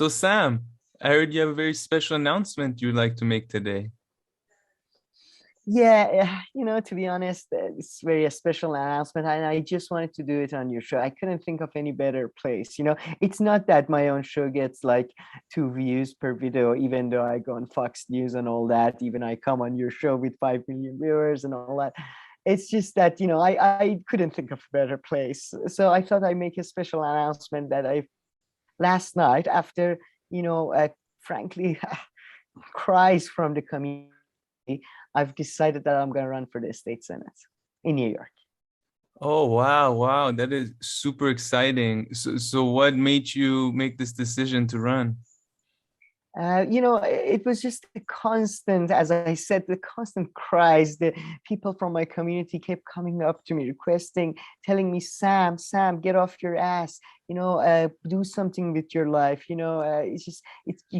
So Sam, I heard you have a very special announcement you'd like to make today. Yeah, to be honest, it's very a special announcement, and I just wanted to do it on your show. I couldn't think of any better place. It's not that my own show gets like 2 views per video, even though I go on Fox News and all that. Even I come on your show with 5 million viewers and all that. It's just that I couldn't think of a better place. So I thought I'd make a special announcement that I last night after frankly cries from the community. I've decided that I'm going to run for the state senate in New York. Oh, wow, wow. That is super exciting. So what made you make this decision to run? It was just the constant, as I said, the constant cries. The people from my community kept coming up to me, requesting, telling me, Sam, get off your ass. Do something with your life. You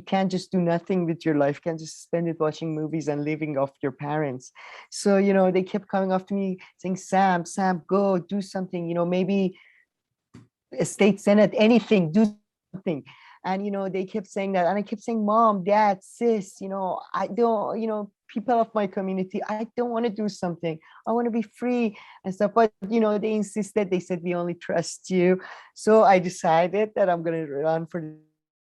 can't just do nothing with your life. You can't just spend it watching movies and living off your parents. So, they kept coming up to me saying, Sam, go do something. Maybe a state senate, anything, do something. And they kept saying that, and I kept saying, mom, dad, sis, I don't, people of my community, I don't want to do something. I want to be free and stuff. But they insisted. They said, we only trust you. So I decided that I'm going to run for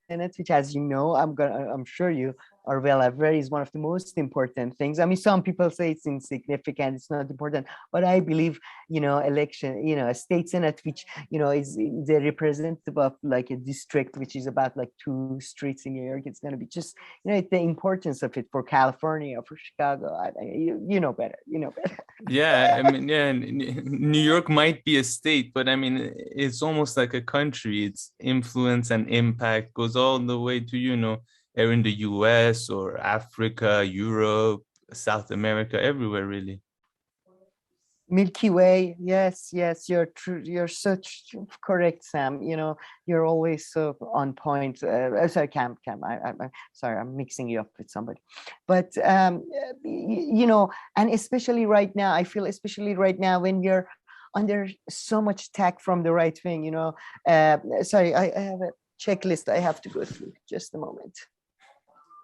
Senate, which, as you know, I'm sure you are well aware, is one of the most important things. I mean, some people say it's insignificant, it's not important, but I believe, election, a state senate, which is the representative of like a district, which is about like 2 streets in New York. It's going to be just, the importance of it for California, for Chicago. You know better. You know better. Yeah, I mean, yeah, New York might be a state, but I mean, it's almost like a country. Its influence and impact goes all the way to, in the US or Africa, Europe, South America, everywhere, really. Milky Way, yes, you're true. You're such correct, Sam. You're always so on point. Sorry, Cam. I'm sorry, I'm mixing you up with somebody. But and especially right now, I feel especially right now when you're under so much attack from the right wing. Sorry, I have a checklist I have to go through. Just a moment.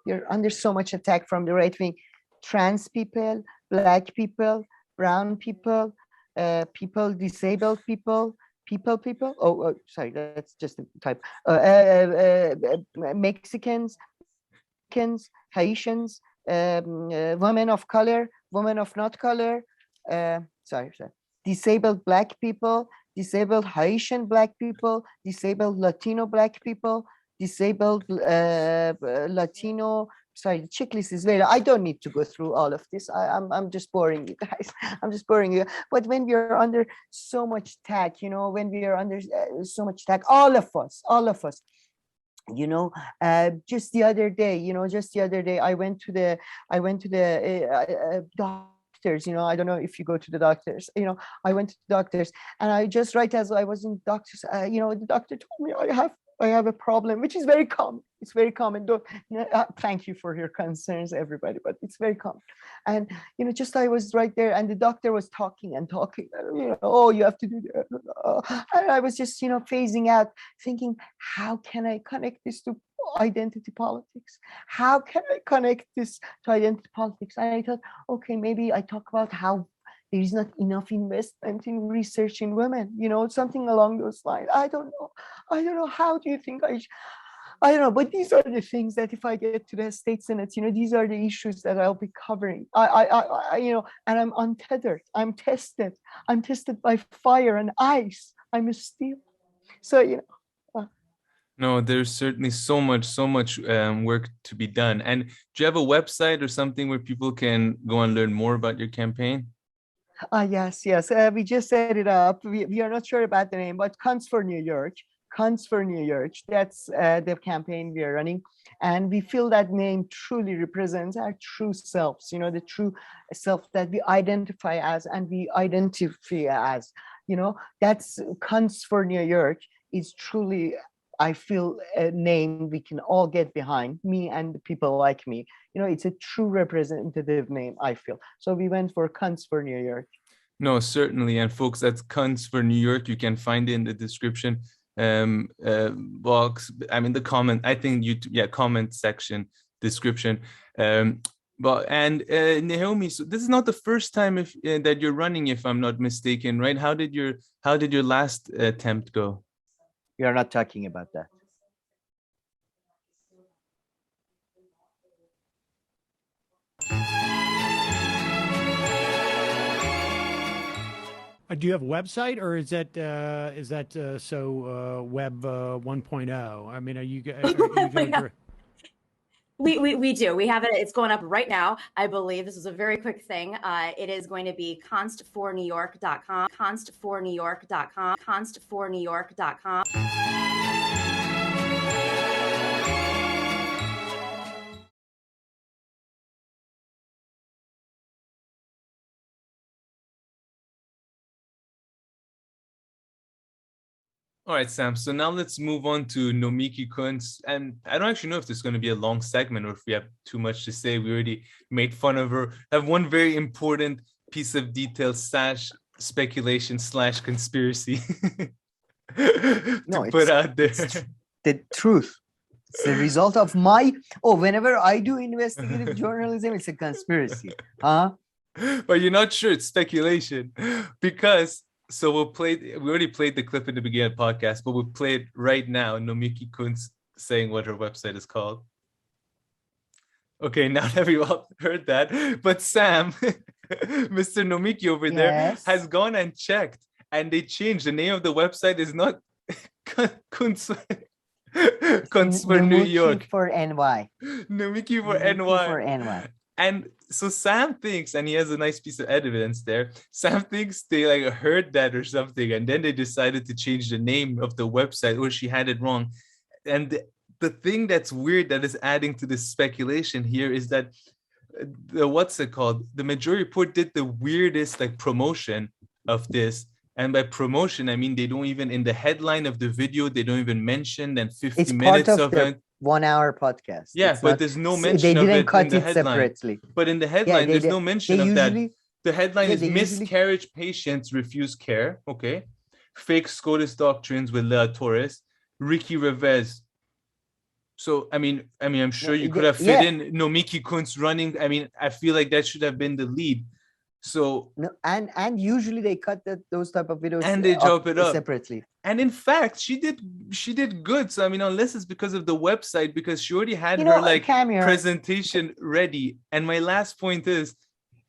You're under so much attack from the right wing. Trans people, black people, brown people, disabled people. Oh, sorry, that's just a type. Mexicans, Haitians, women of color, women of not color. Sorry. Disabled black people, disabled Haitian black people, disabled Latino black people, disabled Latino. Sorry, the checklist is very. I don't need to go through all of this. I'm just boring you guys. I'm just boring you. But when we are under so much attack, when we are under so much attack, all of us. Just the other day, I went to the doctors. I don't know if you go to the doctors. I went to the doctors, and I just right as I was in doctors, the doctor told me I have a problem, which is very common. It's very common. Don't, thank you for your concerns, everybody, but it's very common. And just I was right there, and the doctor was talking and talking. Oh, you have to do that. And I was just phasing out, thinking, how can I connect this to identity politics? How can I connect this to identity politics? And I thought, okay, maybe I talk about how there is not enough investment in research in women, something along those lines. I don't know. How do you think I don't know, but these are the things that if I get to the state senate, these are the issues that I'll be covering. And I'm untethered. I'm tested by fire and ice. I'm a steel. So, No, there's certainly so much work to be done. And do you have a website or something where people can go and learn more about your campaign? Yes. We just set it up. We are not sure about the name, but Cons for New York. Cons for New York. That's the campaign we are running. And we feel that name truly represents our true selves, the true self that we identify as and we identify as. That's Cons for New York is truly, I feel, a name we can all get behind, me and the people like me. It's a true representative name, I feel. So we went for Cons for New York. No, certainly. And folks, that's Cunts for New York. You can find it in the description. box. I mean, the comment, I think YouTube, yeah, comment section, description. But and Naomi, so this is not the first time if that you're running, if I'm not mistaken, right? How did your last attempt go? We are not talking about that. Do you have a website, or is that web 1.0? I mean, are you going to? We do. We have it. It's going up right now. I believe this is a very quick thing. It is going to be constfornewyork.com, constfornewyork.com, constfornewyork.com. All right, Sam. So now let's move on to Nomiki Konst. And I don't actually know if this is going to be a long segment or if we have too much to say. We already made fun of her. I have one very important piece of detail / speculation / conspiracy to put out there. The truth. It's the result of whenever I do investigative journalism, it's a conspiracy. Huh? But you're not sure it's speculation because so we already played the clip in the beginning of the podcast, but we'll play it right now. Nomiki Konst saying what her website is called. Okay, now that we've all heard that, but Sam, Mr. Nomiki over there has gone and checked, and they changed the name of the website. Is not Konst for New York. For NY. Nomiki for NY. For NY. And so Sam thinks, and he has a nice piece of evidence there. Sam thinks they like heard that or something, and then they decided to change the name of the website, or she had it wrong. And the thing that's weird that is adding to this speculation here is that the Majority Report did the weirdest like promotion of this. And by promotion, I mean they don't even in the headline of the video, they don't even mention then 50 minutes of it. 1 hour podcast. Yeah, but there's no mention of it in the headline. Separately. But in the headline, there's no mention of that. The headline is miscarriage patients refuse care. Okay. Fake SCOTUS doctrines with Lea Torres, Ricky Revez. So I mean, I'm sure you could have fit in Nomiki Konst running. I mean, I feel like that should have been the lead. So and usually they cut those type of videos and they chop it up separately. And in fact, she did good. So I mean, unless it's because of the website, because she already had her like presentation ready. And my last point is,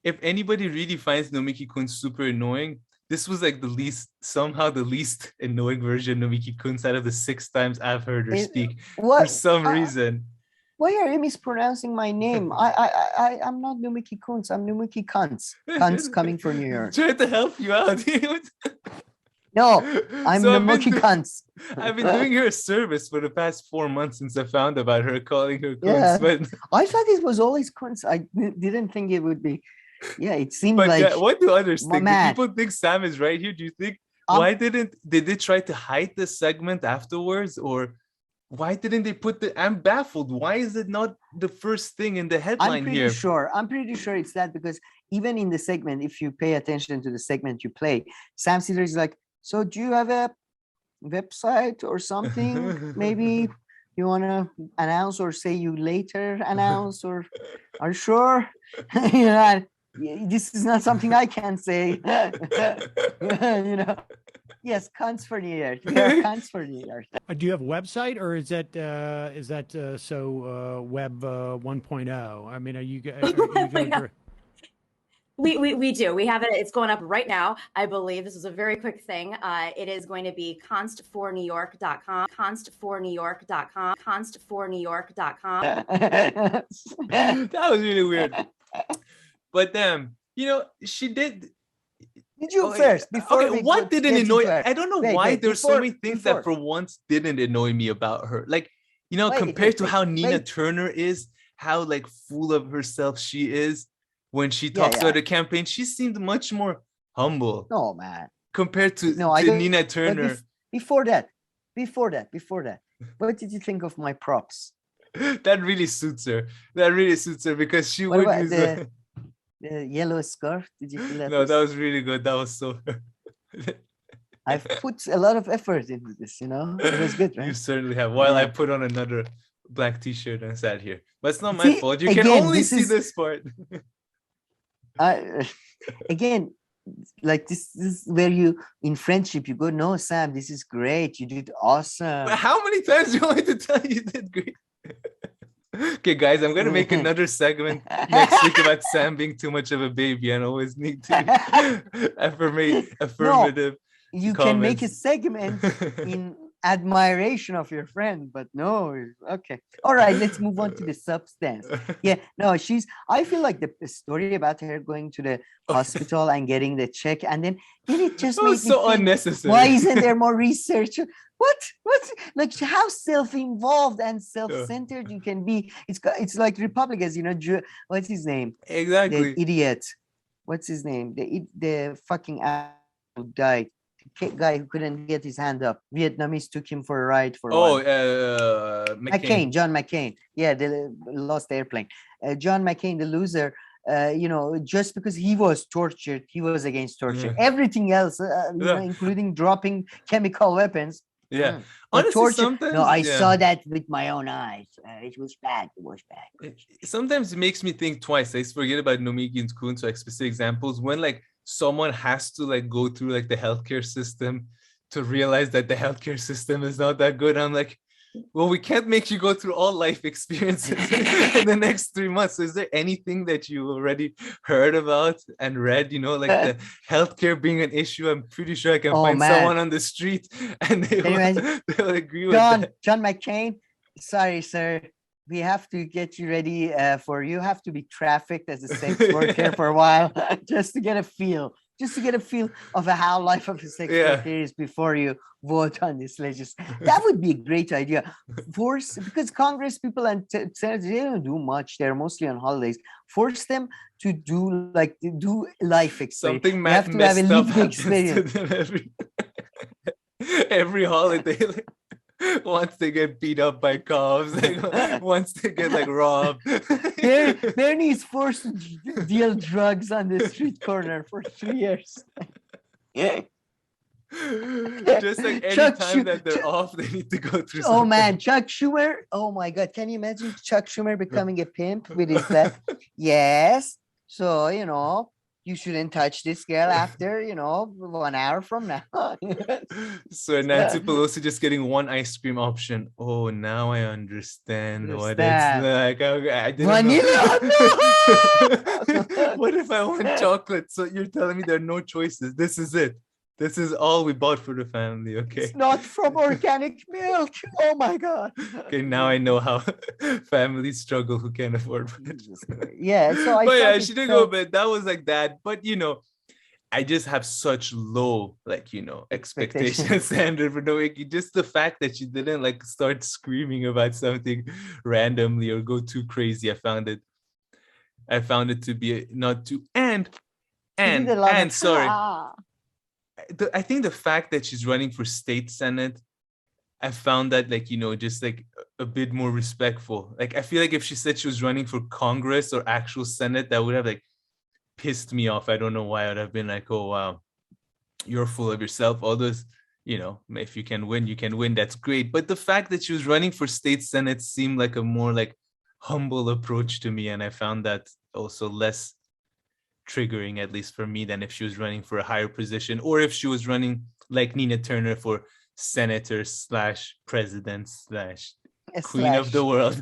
if anybody really finds Nomiki Konst super annoying, this was like the least annoying version of Nomiki Konst out of the 6 times I've heard her speak for some reason. Why are you mispronouncing my name? I'm not Nomiki Konst. I'm Nomiki Konst. Konst coming from New York. Trying to help you out. No, I'm Nomiki Konst. I've been doing her a service for the past 4 months since I found about her calling her Konst. But I thought it was always Konst. I didn't think it would be. Yeah, it seemed like. What do others think? Do people think Sam is right here? Do you think did they try to hide the segment afterwards, or? Why didn't they put I'm baffled. Why is it not the first thing in the headline here? I'm pretty sure it's that, because even in the segment, if you pay attention to the segment you play, Sam Sitter is like, so do you have a website or something? Maybe you want to announce, or say you later announce, or are you sure? You know, this is not something I can say. You know. Yes, Konst for New York. We are Konst for New York. Do you have a website, or is that web 1.0? I mean, are you going to? We do. We have it. It's going up right now. I believe this is a very quick thing. It is going to be constfornewyork.com, constfornewyork.com, constfornewyork.com. That was really weird. But she did. Did you first? Before what didn't annoy? I don't know why there's so many things that for once didn't annoy me about her. Like, compared to how Nina Turner is, how like full of herself she is when she talks about the campaign, she seemed much more humble. No, man. Compared to Nina Turner. Before that, what did you think of my props? That really suits her. Because she would use the yellow scarf. Did you feel that? No, that was really good. That was so I've put a lot of effort into this, It was good, You right? certainly have. While I Yeah. put on another black t-shirt and sat here. But it's not my See, fault. You can again, only this see is this part. again, like this is where you in friendship you go, no, Sam, this is great. You did awesome. But how many times do you want me to tell you did great? Okay, guys, I'm gonna make another segment next week about Sam being too much of a baby and always need to affirmative You can make a comments. segment in admiration of your friend, but no, okay. All right, let's move on to the substance. Yeah, no, I feel like the story about her going to the hospital and getting the check, and then it just That made was me so think, unnecessary. why isn't there more research? What? Like how self-involved and self-centered you can be. It's like Republicans, what's his name? Exactly. The idiot. What's his name? The fucking who died. Guy who couldn't get his hand up. Vietnamese took him for a ride for a while. McCain. John McCain. Yeah, they lost the airplane. John McCain, the loser. Just because he was tortured, he was against torture. Yeah. Everything else, including dropping chemical weapons. Yeah. But Honestly, torture. sometimes No, I saw that with my own eyes. It was bad. It was bad. Sometimes it makes me think twice. I used to forget about Nomiki Konst, like specific examples when like someone has to like go through like the healthcare system to realize that the healthcare system is not that good. I'm like, well, we can't make you go through all life experiences in the next 3 months. So is there anything that you already heard about and read, like the healthcare being an issue? I'm pretty sure I can find someone on the street and they'll agree with that. John McCain, sorry, sir. We have to get you ready you have to be trafficked as a sex worker for a while just to get a feel of how life of a sex worker is before you vote on this legislation. That would be a great idea. Because Congress people and senators, they don't do much. They're mostly on holidays. Force them to do life experience. Something you have to have a lived experience. Every holiday. Once they get beat up by cops, once they get like robbed. Bernie's forced to deal drugs on the street corner for 3 years. Yeah. Just like any time that they're off, they need to go through. Oh man, Chuck Schumer. Oh my God, can you imagine Chuck Schumer becoming a pimp with his left? Yes. So you shouldn't touch this girl after 1 hour from now. So Nancy Pelosi just getting one ice cream option. Oh, now I understand what it's like. I didn't Vanilla. know. What if I want chocolate? So you're telling me there are no choices. This is it. This is all we bought for the family. Okay. It's not from organic milk. Oh my God. Okay, now I know how families struggle who can't afford it. Yeah. So she did go, but that was like that. But I just have such low, expectation standard for Nomiki. Just the fact that she didn't start screaming about something randomly or go too crazy. I found it to be not too and sorry. I think the fact that she's running for state senate, I found that just a bit more respectful. I feel like if she said she was running for Congress or actual Senate, that would have pissed me off. I don't know why. I would have been like, oh wow, you're full of yourself. All those, if you can win, you can win. That's great. But the fact that she was running for state senate seemed like a more humble approach to me, and I found that also less triggering, at least for me, than if she was running for a higher position or if she was running like Nina Turner for senator / president / queen of the world.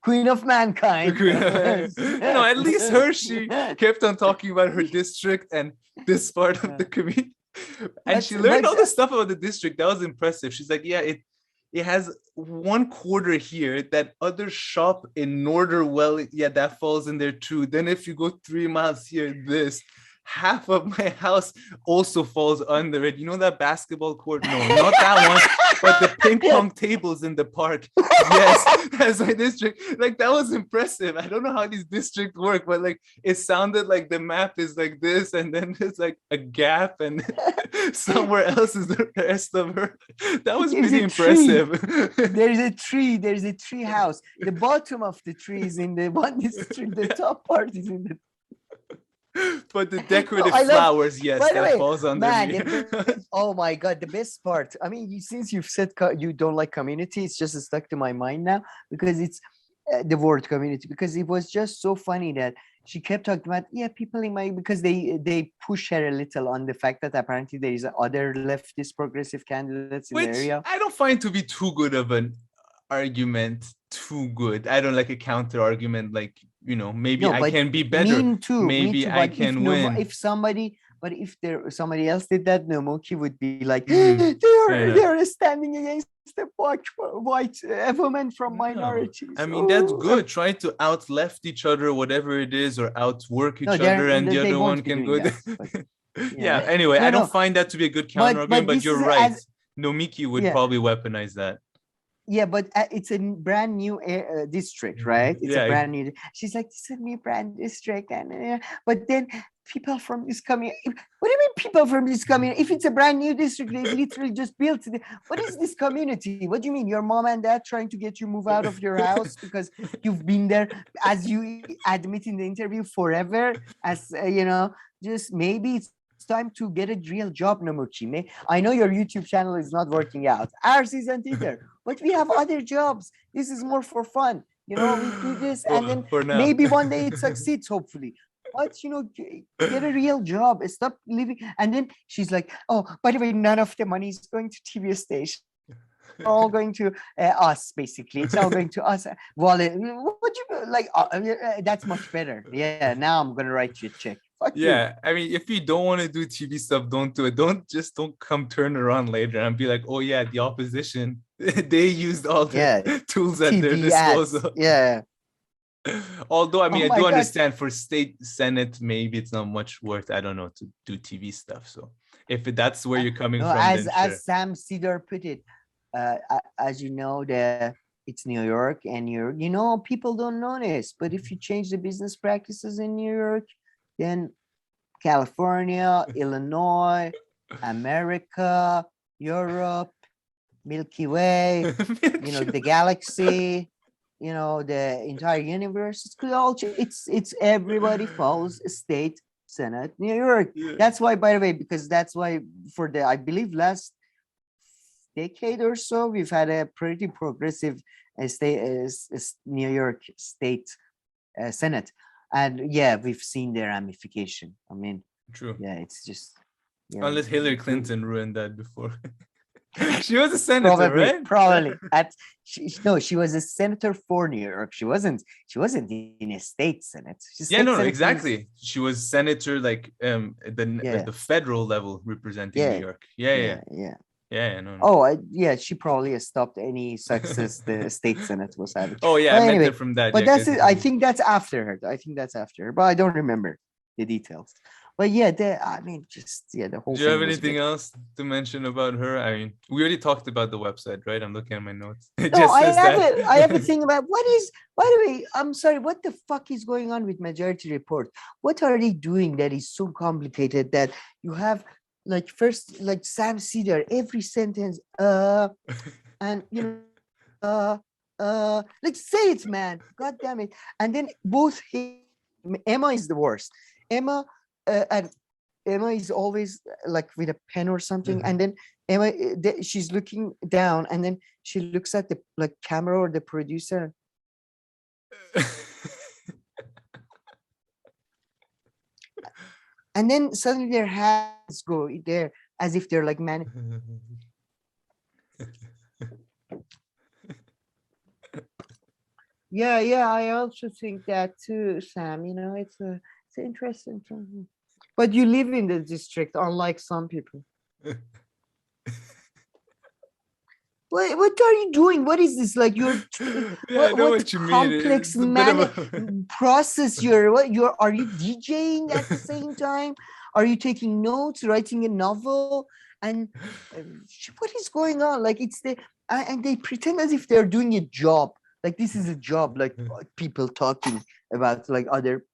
Queen of mankind. At least she kept on talking about her district and this part of the community. And she learned all the stuff about the district. That was impressive. She's like, yeah, it has 1/4 here. That other shop in Norderwell, yeah, that falls in there too. Then if you go 3 miles here, this half of my house also falls under it. That basketball court? No, not that one, but the ping pong tables in the park. Yes, that's my district. That was impressive. I don't know how these districts work, but it sounded like the map is like this, and then there's a gap, and somewhere else is the rest of her. That was pretty impressive. There's a tree house. The bottom of the tree is in the one district, the top part is in the But the decorative I love, flowers, yes, by the that way, falls under man, me. oh my God, the best part. I mean, since you've said you don't like community, it's just stuck to my mind now because it's the word community, because it was just so funny that she kept talking about, yeah, people in my, because they push her a little on the fact that apparently there is other leftist progressive candidates in the Which area. I don't find to be too good of an argument. Too good. I don't like a counter argument. Like, maybe No, I but can be better. me too, Maybe I But if can no, win. if somebody, but if somebody else did that, Nomiki would be like, Fair enough. they're standing against the white women from No. minorities. I mean, that's Oh. good. Try to out left each other, whatever it is, or outwork No, each other, and the they other one won't be can doing go. that. But, Yeah. yeah. Anyway, No, I don't no. find that to be a good counter argument, but this you're is right. as, Nomiki would yeah. probably weaponize that. Yeah, but it's a brand new district, right? It's a Yeah. brand new. She's like, this is a new brand district, and but then people from this community. What do you mean, people from this community? If it's a brand new district, they literally just built it. What is this community? What do you mean? Your mom and dad trying to get you move out of your house because you've been there, as you admit in the interview, forever. As just maybe it's time to get a real job, Nomiki. I know your YouTube channel is not working out. Ours isn't either. But we have other jobs. This is more for fun. We do this and then maybe one day it succeeds, hopefully. But, get a real job. Stop living. And then she's like, oh, by the way, none of the money is going to TV station. It's all going to us, basically. It's all going to us. Wallet. What you like? That's much better. Yeah, now I'm going to write you a check. Fuck yeah, I mean, if you don't want to do TV stuff, don't do it. Don't come turn around later and be like, oh yeah, the opposition, they used all the tools at their disposal. Ads. Yeah. Although, I mean, I do God. understand for state senate, maybe it's not much worth, I don't know, to do TV stuff. So if that's where you're coming from, then as sure. Sam Cedar put it, as you know, it's New York, and people don't notice. But if you change the business practices in New York, then California, Illinois, America, Europe, Milky Way, the galaxy, the entire universe. It's everybody follows state, senate, New York. Yeah. That's why, by the way, because that's why for I believe last decade or so, we've had a pretty progressive state, New York state senate. And yeah, we've seen the ramification. I mean, true. Yeah, it's just unless Hillary Clinton ruined that before. She was a senator, right? Probably. She was a senator for New York. She wasn't in a state senate. Exactly. She was senator, like the federal level, representing New York. Yeah. No. Oh, she probably has stopped any success the state senate was having. Oh yeah, but I anyway, meant it from that. But that's it. I think that's after her. But I don't remember the details. But yeah, the whole. Do you have anything else to mention about her? I mean, we already talked about the website, right? I'm looking at my notes. I have a thing about by the way, I'm sorry, what the fuck is going on with Majority Report? What are they doing that is so complicated that you have first Sam Cedar, every sentence, and say it, man. God damn it. And then both Emma is the worst. Emma is always with a pen or something, and then Emma, she's looking down, and then she looks at the camera or the producer. And then suddenly their hands go there as if they're man. Yeah, I also think that too, Sam. It's interesting. But you live in the district, unlike some people. What are you doing? What is this? You're I know what you complex mean. Process are you DJing at the same time? Are you taking notes, writing a novel? And what is going on? It's and they pretend as if they're doing a job. This is a job, people talking about other.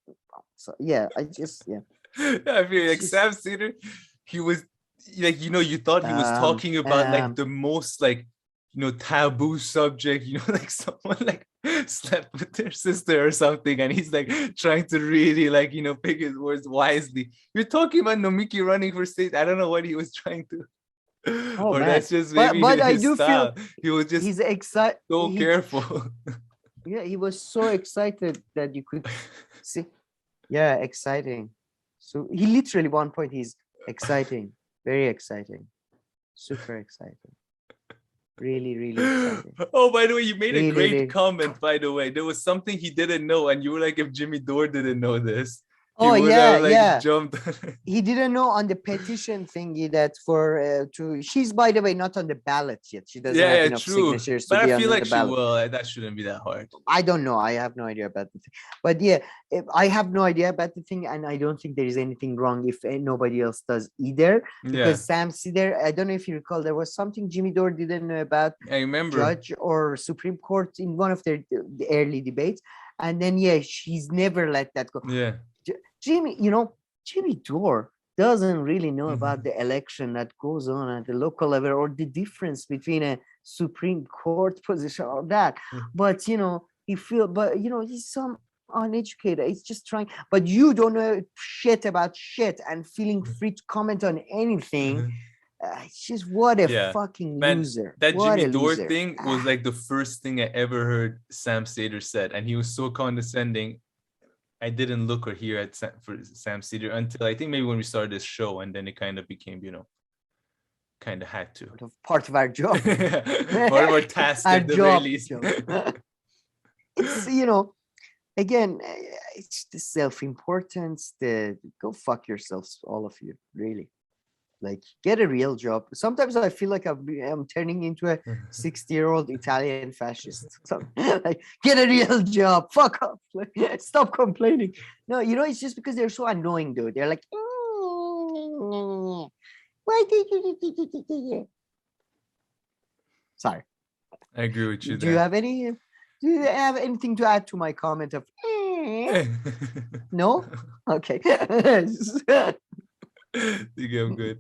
So yeah, I feel Sam Cedar, he was you thought he was talking about the most taboo subject, like someone like slept with their sister or something, and he's like trying to really like pick his words wisely. You're talking about Nomiki running for state. I don't know what he was trying to Oh or man, that's just maybe but I his do style. feel He was just he's excited. so careful. Yeah, he was so excited that you could see. Yeah, exciting. So he literally one point he's exciting, very exciting, super exciting, really, really exciting. Oh, by the way, you made a Really, great really. comment. By the way, there was something he didn't know, and you were like, if Jimmy Dore didn't know this, he Oh would yeah, have like yeah. jumped. He didn't know on the petition thingy that for she's by the way not on the ballot yet. She doesn't have Yeah, enough true. signatures But to be I on feel like the she ballot. will. That shouldn't be that hard. I don't know. I have no idea about the thing. But yeah, I have no idea about the thing, and I don't think there is anything wrong if nobody else does either. Because Sam Sider, I don't know if you recall, there was something Jimmy Dore didn't know about I remember. judge or Supreme Court in one of their the early debates, and then yeah, she's never let that go. Yeah. Jimmy, Jimmy Dore doesn't really know about the election that goes on at the local level or the difference between a Supreme Court position or that. But he's some uneducated. He's just trying. But you don't know shit about shit and feeling free to comment on anything. It's just what a fucking loser. That what Jimmy Dore loser. thing was like the first thing I ever heard Sam Seder said, and he was so condescending. I didn't look or hear for Sam Seder until I think maybe when we started this show, and then it kind of became, kind of had to. Part of our job. Part of our task our at the job. very least. It's, again, it's the self-importance, go fuck yourselves, all of you, really. Like, get a real job. Sometimes I feel like I'm turning into a 60-year-old Italian fascist. So, like, get a real job. Fuck off. Like, stop complaining. No, it's just because they're so annoying, dude. They're like, why did you? Sorry. I agree with you. Do you have anything to add to my comment of? No. Okay. I think I'm good.